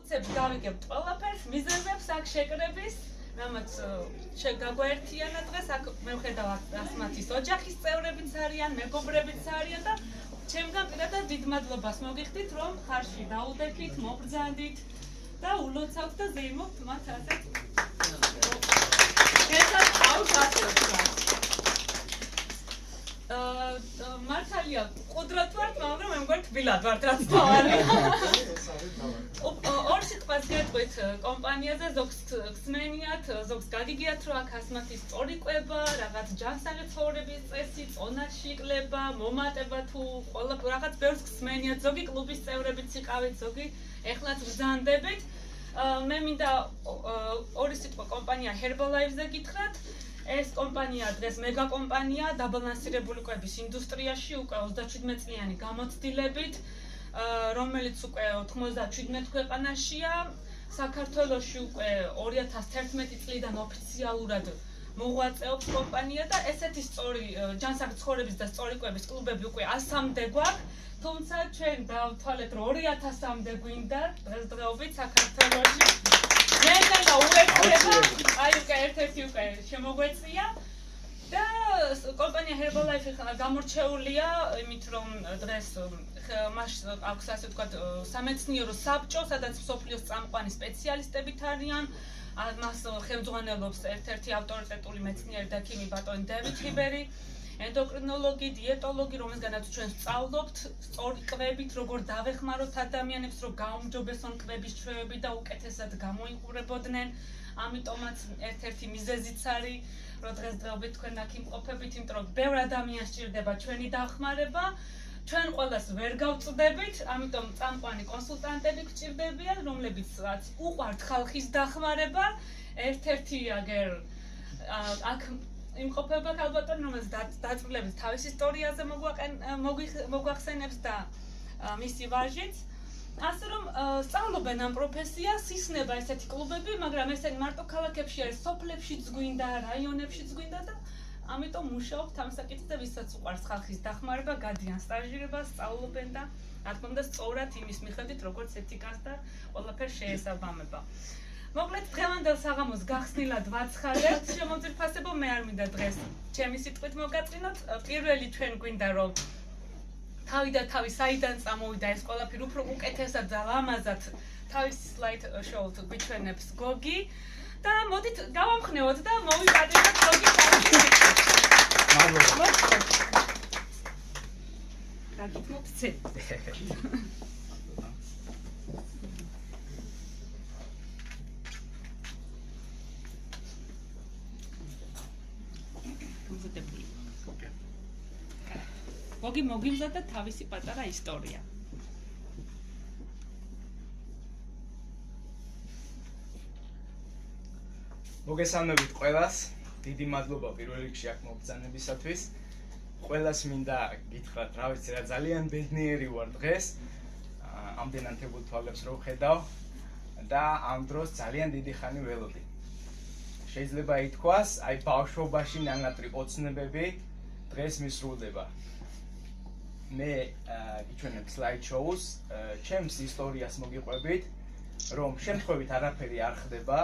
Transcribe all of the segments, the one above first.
რესურსებს გავიგებთ ყველაფერს, მიზეზებს აქ შეკრების, რამაც შეგაგვაერთიანა დღეს აქ მე ვხედავ ასმათის ოჯახის წევრებიც არიან, მეგობრებიც არიან და ჩემგან პირადად დიდ მადლობას მოგიხდით, რომ ხარში დაუდექით, მობრძანდით და ულოცავთ და ზეიმობთ მათ ასეთ. მართალია, ყუდრად ვართ, მაგრამ მე მგონი თბილად ვართ, რაც თავარია. ორ სიტყვას გეტყვით კომპანიაზე, ზოგს გსმენიათ, ზოგს გაგიგიათ, რომ აქ ასმათის სწორი კვება, რაღაც ჯანსაღი ცხოვრების წესი, წონაში იკლება, მომატება თუ რაღაც ბევრს გსმენიათ, ზოგი კლუბის წევრებიც იყავით, ზოგი ეხლაც ბრძანდებით. მე მინდა ორი სიტყვა კომპანია Herbalife-ზე გითხრათ. ეს კომპანია დღეს მეგა კომპანია, დაბალანსირებული კვების ინდუსტრიაში უკვე 37 წლიანი გამოცდილებით, რომელიც უკვე 97 ქვეყანაშია, საქართველოში უკვე 2011 წლიდან ოფიციალურად მოღვაწეობს კომპანია და ესეთი სწორი ჯანსაღი ცხოვრების და სწორი კვების კლუბები უკვე 100-მდე გვაქვს, თუმცა ჩვენ დავთვალეთ, რომ 2000-მდე გვინდა დღესდღეობით საქართველოში. და უერთდება, აი უკვე ერთ-ერთი უკვე შემოგვეწია და კომპანია Herbalife გამორჩეულია იმით, რომ დღეს მას აქვს ასე ვთქვათ სამეცნიერო საბჭო, სადაც მსოფლიოს წამყვანი სპეციალისტებით არიან. მას ხელმძღვანელობს ერთ-ერთი ავტორიტეტული მეცნიერი და ქიმი ბატონი დევიდ ჰიბერი, ენდოკრინოლოგი, დიეტოლოგი, რომელსგანაც ჩვენ ვსწავლობთ სწორი კვებით, როგორ დავეხმაროთ ადამიანებს, რომ გაუმჯობესონ კვების ჩვევები და უკეთესად გამოიყურებოდნენ. ამიტომაც ერთ-ერთი მიზეზიც არის, რომ დღესდღეობით თქვენ აქ იმყოფებით, იმიტომ რომ ბევრ ადამიანს სჭირდება ჩვენი დახმარება. ჩვენ ყველას ვერ გავწვდებით, ამიტომ წამყვანი კონსულტანტები გჭირდებიან, რომლებიც უყვართ ხალხის დახმარება. ერთ-ერთი აგერ აქ იმყოფება ქალბატონი, რომელიც დაწვრილებით თავის ისტორიაზე მოგვახსენებს და მისი ვაჟიც. ასე რომ სწავლობენ ამ პროფესიას, ისნება ესეთი კლუბები, მაგრამ ესენი მარტო ქალაქებში არის, სოფლებშიც გვინდა, რაიონებშიც გვინდა და ამიტომ მუშაობთ ამ საკითხზე, ვისაც უყვარს ხალხის დახმარება, გადიან სტაჟირებას, სწავლობენ და რა თქმა უნდა სწორად იმის მიხედვით, როგორც ეთიკას და ყველაფერს შეესაბამება. მოკლედ დღევანდელ საღამოს გახსნილად ვაცხადებთ, შემოძირფასებო, მე არ მინდა დღეს ჩემი სიტყვით მოგაწინოთ. პირველი ჩვენ გვინდა რომ თავი და თავი საიდან წამოვიდა ეს ყველაფერი უფრო უკეთესად და ლამაზად თავის სლაიდ შოუთ გვიჩვენებს გოგი და მოდით გავამხნევოთ და მოვიპატივოთ გოგი თავის. მადლობა. გაგიტმობ ცე. გოგი მოგიმზადა თავისი პატარა ისტორია. მოგესალმებით ყველას, დიდი მადლობა პირველ რიგში აქ მობრძანებისათვის. ყველას მინდა გითხრათ, რა ვიცი რა ძალიან ბედნიერი ვარ დღეს. ამდენ ანთებულ თვალებს რო ვხედავ და ამ დროს ძალიან დიდი ხანი ველოდი. შეიძლება ითქვას, აი ბავშვობაში ნანატრი ოცნებები დღეს მისრულდება. მე გიჩვენებ slide shows, ჩემს ისტორიას მოგიყვებით, რომ შემთხვევით არაფერი არ ხდება,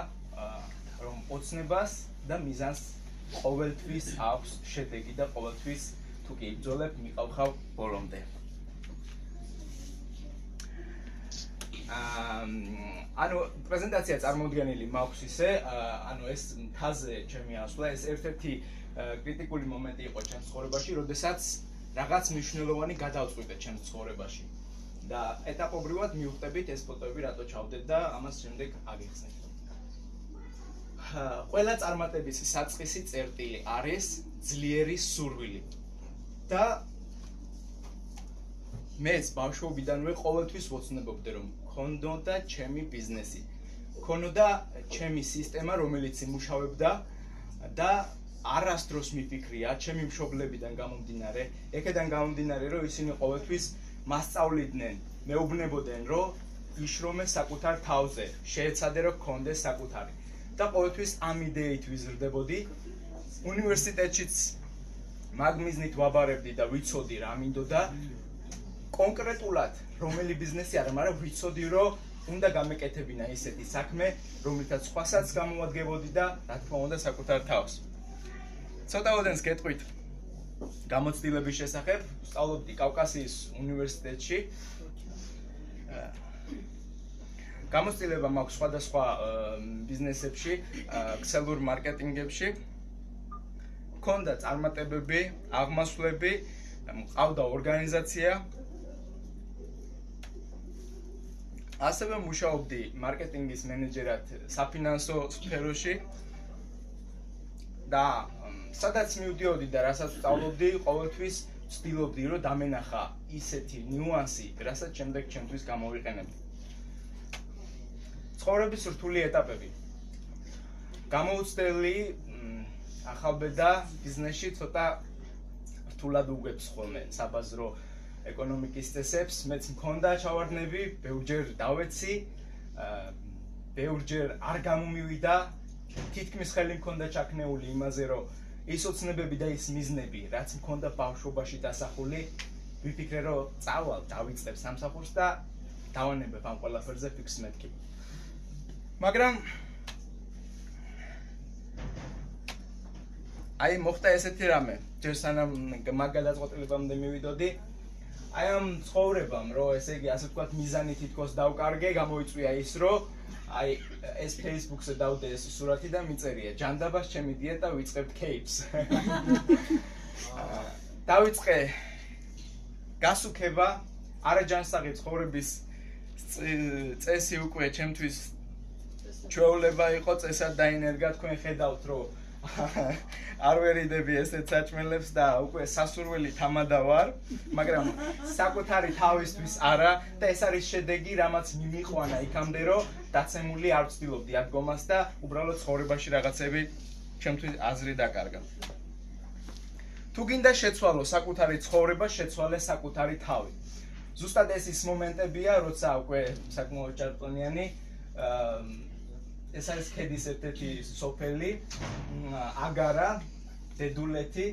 რომ ოცნებას და მიზანს ყოველთვის აქვს შედეგი და ყოველთვის თუ კი იბრძოლებ, მიყავხავ ბოლომდე. ანუ პრეზენტაცია წარმოუდგენელი მაქვს ისე, ანუ ეს მთაზე ჩემი ასვლა, ეს ერთ-ერთი კრიტიკული მომენტი იყო ჩემს ცხოვრებაში, როდესაც რაღაც მნიშვნელოვანი გადავწყვიტე ჩემს ცხოვრებაში. და ეტაპობრივად მივხვდებით ეს ფოტოები რატო ჩავდეთ და ამას შემდეგ აგიხსნით. ყველა წარმატების საწყისი წერტილი არის ძლიერი სურვილი. და მეც ბავშვობიდანვე ყოველთვის ვოცნებობდი, რომ მქონოდა ჩემი ბიზნესი. მქონოდა ჩემი სისტემა, რომელიც იმუშავებდა და არასდროს მიფიქრია ჩემი მშობლებიდან გამომდინარე, ეკედან გამომდინარე, რომ ისინი ყოველთვის მასწავლიდნენ, მეუბნებოდნენ, რომ იშრომე საკუთარ თავზე, შეეცადე რომ გქონდეს საკუთარი. და ყოველთვის ამ იდეით ვიზრდებოდი. უნივერსიტეტშიც მაგ მიზნით ვაბარებდი და ვიცოდი რა მინდოდა. კონკრეტულად რომელი ბიზნესი არა, მაგრამ ვიცოდი, რომ უნდა გამეკეთებინა ისეთი საქმე, რომლითაც სხვასაც გამოუადგებოდი და რა თქმა უნდა საკუთარ თავს. ცოტა ოდენს გეტყვით გამოცდილების შესახებ, ვსწავლობდი კავკასიის უნივერსიტეტში. გამოცდილება მაქვს სხვადასხვა ბიზნესებში, ქსელურ მარკეტინგებში. მქონდა წარმატებები, აღმასვლები, მყავდა ორგანიზაცია. ასევე მუშაობდი მარკეტინგის მენეჯერად საფინანსო სფეროში და სადაც მივდიოდი და რასაც ვსწავლობდი, ყოველთვის ვცდილობდი, რომ დამენახა ისეთი ნიუანსი, რასაც შემდეგ ჩემთვის გამოვიყენებდი. ცხოვრების რთული ეტაპები. გამოუცდელი ახალბედა ბიზნესში ცოტა რთულად უგებს ხოლმე საბაზრო ეკონომიკის წესებს, მეც მქონდა ჩავარდნები, ბევრჯერ დავეცი, ბევრჯერ არ გამომივიდა, თითქმის ხელი მქონდა ჩაქნეული იმაზე, რომ ის ოცნებები და ის მიზნები, რაც მქონდა ბავშვობაში დასახული, ვიფიქრე, რომ წავალ, დავიწყებ სამსახურს და დავანებებ ამ ყველაფერზე ფიქს მეთქი. მაგრამ აი მოხდა ესეთი რამე, ჯერ სანამ მაგ გადაწყვეტილებამდე მივიდოდი, აი ამ ცხოვრებამ, რომ ესე იგი ასე ვთქვათ, მიზანი თითქოს დავკარგე, გამოიწვია ის, რომ აი ეს Facebook-ზე დავდე ეს სურათი და მიწერია ჯანდაბას ჩემი დიეტა ვიწყებთ кейპს. დავიწყე გასუქება, არაჯანსაღი ცხოვრების წესი უკვე ჩემთვის ჩვეულება იყო, წესად დაინერგა, თქვენ ხედავთ, რომ არ ვერიდები ესეთ საჭმელებს და უკვე სასურველი თამადა ვარ, მაგრამ საკუთარი თავისთვის არა და ეს არის შედეგი, რამაც მიმიყვანა იქამდე, რომ დაცემული არ ვცდილობდი ადგომას და უბრალოდ ცხოვრებაში რაღაცები ჩემთვის აზრი დაკარგა. თუ გინდა შეცვალო საკუთარი ცხოვრება, შეცვალე საკუთარი თავი. ზუსტად ეს ის მომენტებია, როცა უკვე საკმაოდ ჭარბტონიანი ეს არის ქედის ერთ-ერთი სოფელი, აგარა, დედულეთი